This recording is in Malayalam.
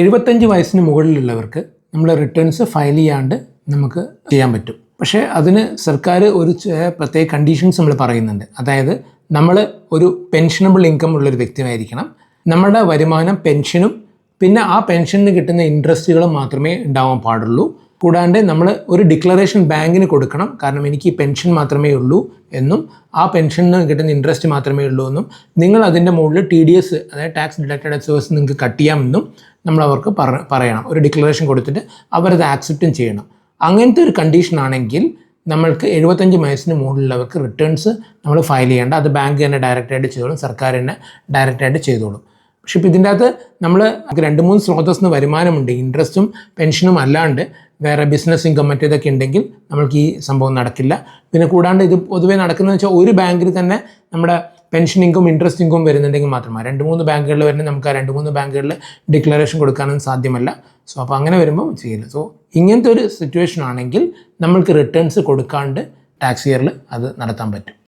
75 വയസ്സിന് മുകളിലുള്ളവർക്ക് നമ്മൾ റിട്ടേൺസ് ഫയൽ ചെയ്യാണ്ട് നമുക്ക് ചെയ്യാൻ പറ്റും. പക്ഷേ അതിന് സർക്കാർ ഒരു പ്രത്യേക കണ്ടീഷൻസ് നമ്മൾ പറയുന്നുണ്ട്. അതായത് നമ്മൾ ഒരു പെൻഷനബിൾ ഇൻകം ഉള്ളൊരു വ്യക്തിയായിരിക്കണം. നമ്മുടെ വരുമാനം പെൻഷനും പിന്നെ ആ പെൻഷന് കിട്ടുന്ന ഇൻട്രസ്റ്റുകളും മാത്രമേ ഉണ്ടാവാൻ പാടുള്ളൂ. കൂടാണ്ട് നമ്മൾ ഒരു ഡിക്ലറേഷൻ ബാങ്കിന് കൊടുക്കണം. കാരണം എനിക്ക് ഈ പെൻഷൻ മാത്രമേ ഉള്ളൂ എന്നും ആ പെൻഷന് കിട്ടുന്ന ഇൻട്രസ്റ്റ് മാത്രമേ ഉള്ളൂ എന്നും നിങ്ങൾ അതിൻ്റെ മുകളിൽ TDS അതായത് ടാക്സ് ഡിഡക്റ്റഡ് എക്സ്പെൻസ് നിങ്ങൾക്ക് കട്ട് ചെയ്യാമെന്നും നമ്മൾ അവർക്ക് പറയണം. ഒരു ഡിക്ലറേഷൻ കൊടുത്തിട്ട് അവരത് ആക്സെപ്റ്റും ചെയ്യണം. അങ്ങനത്തെ ഒരു കണ്ടീഷൻ ആണെങ്കിൽ നമ്മൾക്ക് 75 വയസ്സിന് മുകളിലുള്ളവർക്ക് റിട്ടേൺസ് നമ്മൾ ഫയൽ ചെയ്യേണ്ട. അത് ബാങ്ക് തന്നെ ഡയറക്റ്റായിട്ട് ചെയ്തോളും, സർക്കാർ തന്നെ ഡയറക്റ്റായിട്ട് ചെയ്തോളും. പക്ഷെ ഇപ്പോൾ ഇതിൻ്റെ അകത്ത് നമ്മൾ 2-3 സ്രോതസ്സിന് വരുമാനമുണ്ട്, ഇൻട്രസ്റ്റും പെൻഷനും അല്ലാണ്ട് വേറെ ബിസിനസ് ഇൻകം മറ്റേതൊക്കെ ഉണ്ടെങ്കിൽ നമ്മൾക്ക് ഈ സംഭവം നടക്കില്ല. പിന്നെ കൂടാണ്ട് ഇത് പൊതുവേ നടക്കുന്നതെന്ന് വെച്ചാൽ ഒരു ബാങ്കിൽ തന്നെ നമ്മുടെ പെൻഷൻ ഇൻകം ഇൻട്രസ്റ്റ് ഇൻകം വരുന്നുണ്ടെങ്കിൽ മാത്രമാണ്. 2-3 ബാങ്കുകളിൽ വരുന്നത് നമുക്ക് ആ 2-3 ബാങ്കുകളിൽ ഡിക്ലറേഷൻ കൊടുക്കാനൊന്നും സാധ്യമല്ല. സോ അപ്പോൾ അങ്ങനെ വരുമ്പോൾ ചെയ്യില്ല. സോ ഇങ്ങനത്തെ ഒരു സിറ്റുവേഷൻ ആണെങ്കിൽ നമ്മൾക്ക് റിട്ടേൺസ് കൊടുക്കാണ്ട് ടാക്സ് ഇയറിൽ അത് നടത്താൻ പറ്റും.